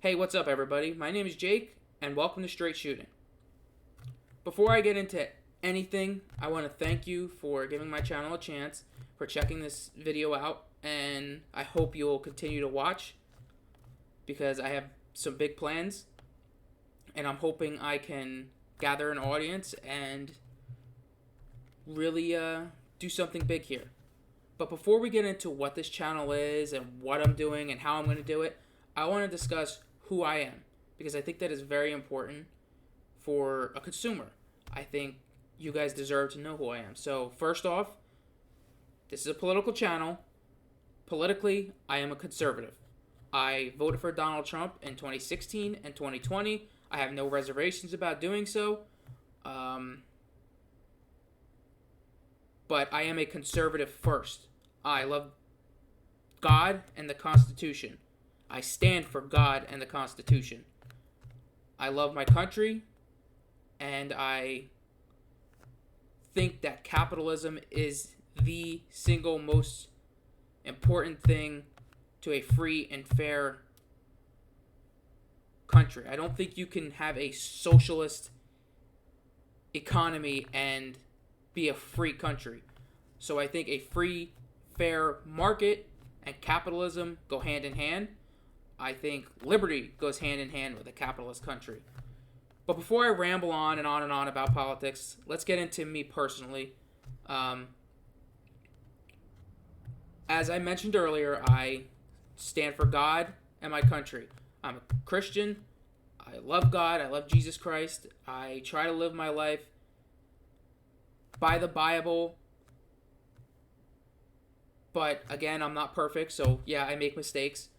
Hey, what's up, everybody? My name is Jake, and welcome to Straight Shooting. Before I get into anything, I want to thank you for giving my channel a chance, for checking this video out, and I hope you'll continue to watch because I have some big plans, and I'm hoping I can gather an audience and really do something big here. But before we get into what this channel is and what I'm doing and how I'm going to do it, I want to discuss who I am, because I think that is very important for a consumer. I think you guys deserve to know who I am. So first off, this is a political channel. Politically, I am a conservative. I voted for Donald Trump in 2016 and 2020. I have no reservations about doing so. But I am a conservative first. I love God and the Constitution. I stand for God and the Constitution. I love my country, and I think that capitalism is the single most important thing to a free and fair country. I don't think you can have a socialist economy and be a free country. So I think a free, fair market and capitalism go hand in hand. I think liberty goes hand in hand with a capitalist country. But before I ramble on and on and on about politics, let's get into me personally. As I mentioned earlier, I stand for God and my country. I'm a Christian. I love God. I love Jesus Christ. I try to live my life by the Bible. But again, I'm not perfect, so yeah, I make mistakes.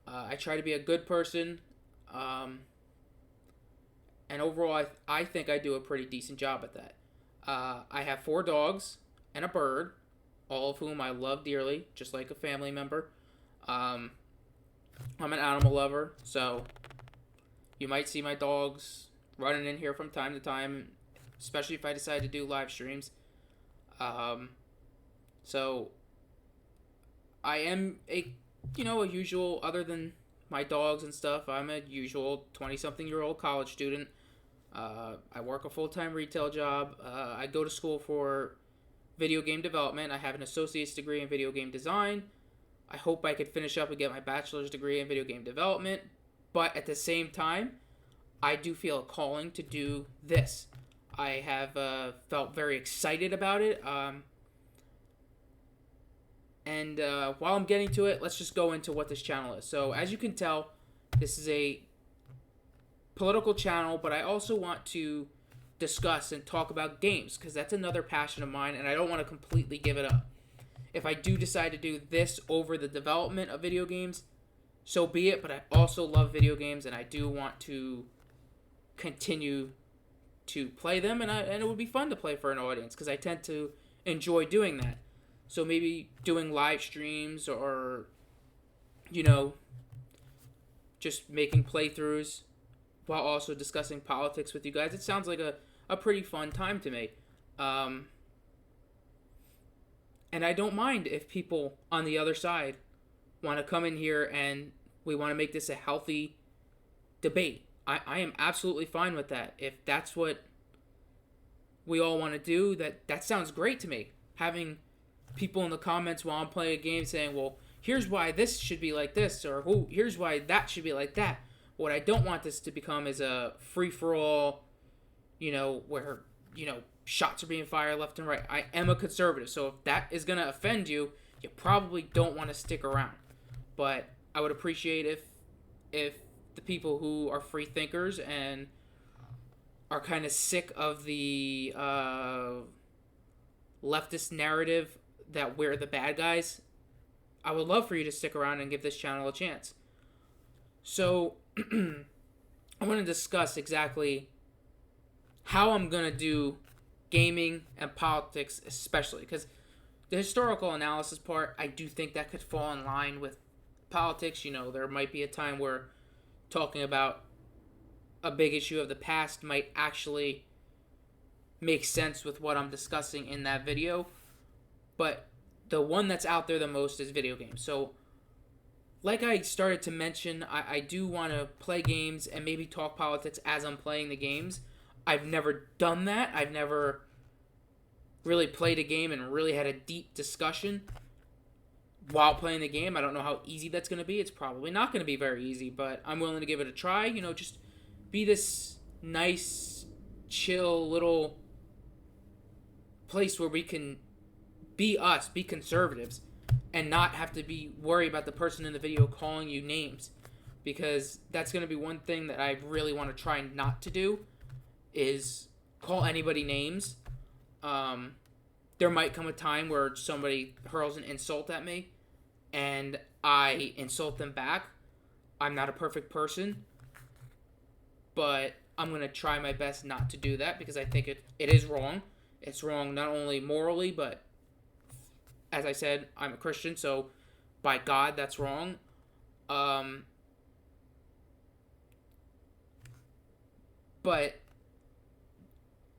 I try to be a good person. And overall, I think I do a pretty decent job at that. I have 4 dogs and a bird, all of whom I love dearly, just like a family member. I'm an animal lover, so you might see my dogs running in here from time to time, especially if I decide to do live streams. So I am a usual, other than my dogs and stuff, I'm a usual 20-something-year-old college student. I work a full-time retail job. I go to school for video game development. I have an associate's degree in video game design. I hope I could finish up and get my bachelor's degree in video game development. But at the same time, I do feel a calling to do this. I have felt very excited about it. And while I'm getting to it, let's just go into what this channel is. So as you can tell, this is a political channel, but I also want to discuss and talk about games, because that's another passion of mine, and I don't want to completely give it up. If I do decide to do this over the development of video games, so be it, but I also love video games, and I do want to continue to play them, and it would be fun to play for an audience, because I tend to enjoy doing that. So maybe doing live streams, or, just making playthroughs while also discussing politics with you guys. It sounds like a pretty fun time to me. And I don't mind if people on the other side want to come in here and we want to make this a healthy debate. I am absolutely fine with that. If that's what we all want to do, that sounds great to me. Having people in the comments while I'm playing a game saying, well, here's why this should be like this, or here's why that should be like that. What I don't want this to become is a free-for-all, where, shots are being fired left and right. I am a conservative, so if that is going to offend you, you probably don't want to stick around. But I would appreciate if the people who are free thinkers and are kind of sick of the leftist narrative that we're the bad guys, I would love for you to stick around and give this channel a chance. So I want to discuss exactly how I'm going to do gaming and politics, especially because the historical analysis part, I do think that could fall in line with politics. There might be a time where talking about a big issue of the past might actually make sense with what I'm discussing in that video. But the one that's out there the most is video games. So like I started to mention, I do want to play games and maybe talk politics as I'm playing the games. I've never done that. I've never really played a game and really had a deep discussion while playing the game. I don't know how easy that's going to be. It's probably not going to be very easy, but I'm willing to give it a try. Just be this nice, chill little place where we can be us, be conservatives, and not have to be worried about the person in the video calling you names, because that's going to be one thing that I really want to try not to do, is call anybody names. There might come a time where somebody hurls an insult at me and I insult them back. I'm not a perfect person, but I'm going to try my best not to do that, because I think it is wrong. It's wrong not only morally, but as I said, I'm a Christian, so by God, that's wrong. But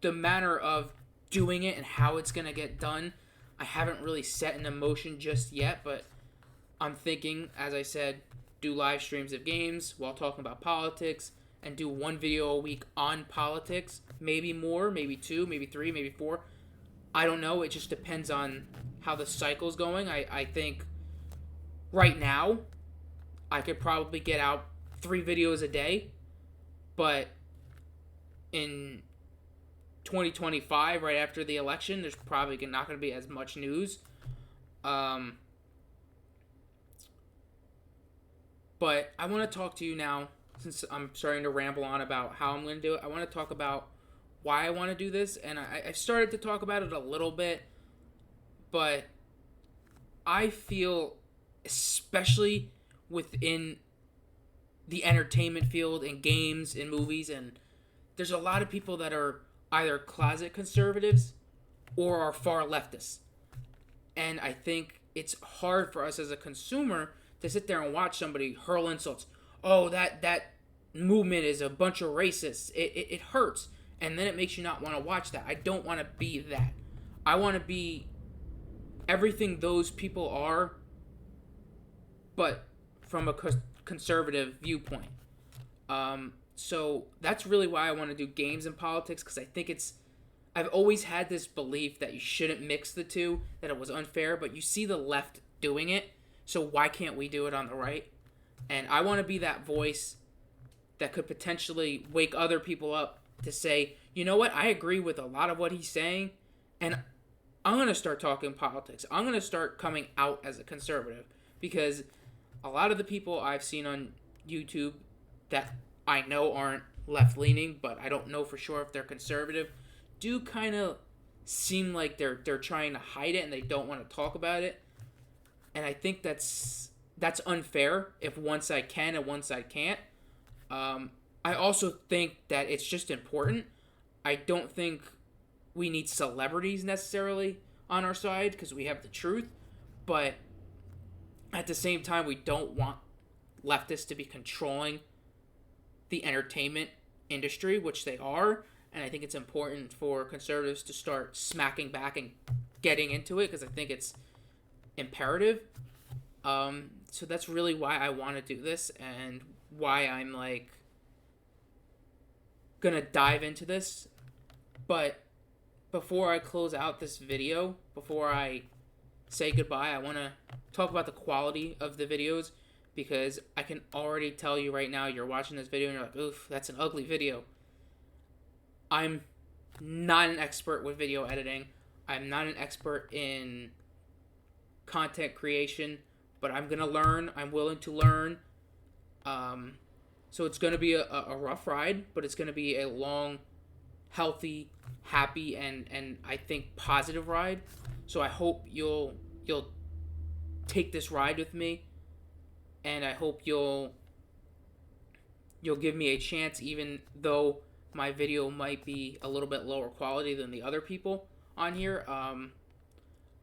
the manner of doing it and how it's going to get done, I haven't really set in motion just yet, but I'm thinking, as I said, do live streams of games while talking about politics, and do one video a week on politics. Maybe more, maybe 2, maybe 3, maybe 4. I don't know. It just depends on how the cycle's going. I think right now I could probably get out 3 videos a day, but in 2025, right after the election, there's probably not going to be as much news. But I want to talk to you now, since I'm starting to ramble on about how I'm going to do it. I want to talk about why I want to do this, and I started to talk about it a little bit, but I feel, especially within the entertainment field and games and movies, and there's a lot of people that are either closet conservatives or are far leftists. And I think it's hard for us as a consumer to sit there and watch somebody hurl insults. Oh, that movement is a bunch of racists. It hurts. And then it makes you not want to watch that. I don't want to be that. I want to be everything those people are, but from a conservative viewpoint. So that's really why I want to do games and politics, because I think I've always had this belief that you shouldn't mix the two, that it was unfair, but you see the left doing it, so why can't we do it on the right? And I want to be that voice that could potentially wake other people up to say, you know what, I agree with a lot of what he's saying, and I'm going to start talking politics. I'm going to start coming out as a conservative, because a lot of the people I've seen on YouTube that I know aren't left-leaning, but I don't know for sure if they're conservative, do kind of seem like they're trying to hide it and they don't want to talk about it. And I think that's unfair if one side can and one side can't. I also think that it's just important. I don't think we need celebrities necessarily on our side, because we have the truth, but at the same time, we don't want leftists to be controlling the entertainment industry, which they are, and I think it's important for conservatives to start smacking back and getting into it, because I think it's imperative. So that's really why I want to do this, and why I'm gonna dive into this. But before I close out this video, before I say goodbye, I want to talk about the quality of the videos, because I can already tell you right now, you're watching this video and you're like, oof, that's an ugly video. I'm not an expert with video editing. I'm not an expert in content creation, but I'm going to learn. I'm willing to learn. So it's going to be a rough ride, but it's going to be a long, healthy, happy, and I think positive ride. So I hope you'll take this ride with me, and I hope you'll give me a chance, even though my video might be a little bit lower quality than the other people on here. I'm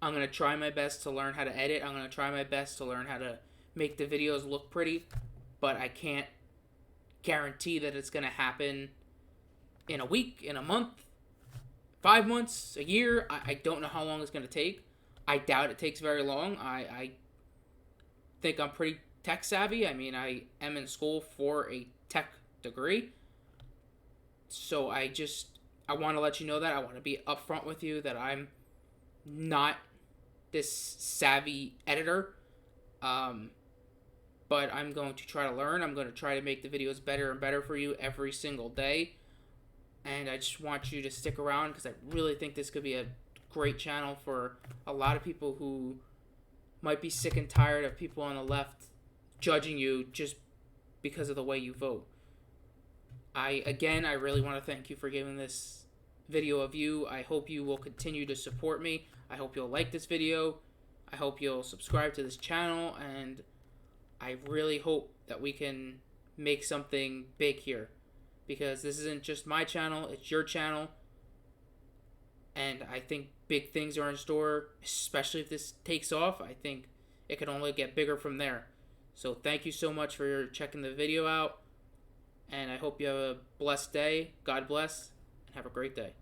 going to try my best to learn how to edit. I'm going to try my best to learn how to make the videos look pretty, but I can't guarantee that it's going to happen in a week, in a month, 5 months, a year. I don't know how long it's going to take. I doubt it takes very long. I think I'm pretty tech savvy. I mean, I am in school for a tech degree. So I want to let you know that. I want to be upfront with you that I'm not this savvy editor. But I'm going to try to learn. I'm going to try to make the videos better and better for you every single day. And I just want you to stick around because I really think this could be a great channel for a lot of people who might be sick and tired of people on the left judging you just because of the way you vote. I really want to thank you for giving this video a view. I hope you will continue to support me. I hope you'll like this video. I hope you'll subscribe to this channel, and I really hope that we can make something big here, because this isn't just my channel, it's your channel, and I think big things are in store, especially if this takes off. I think it can only get bigger from there. So thank you so much for checking the video out, and I hope you have a blessed day. God bless, and have a great day.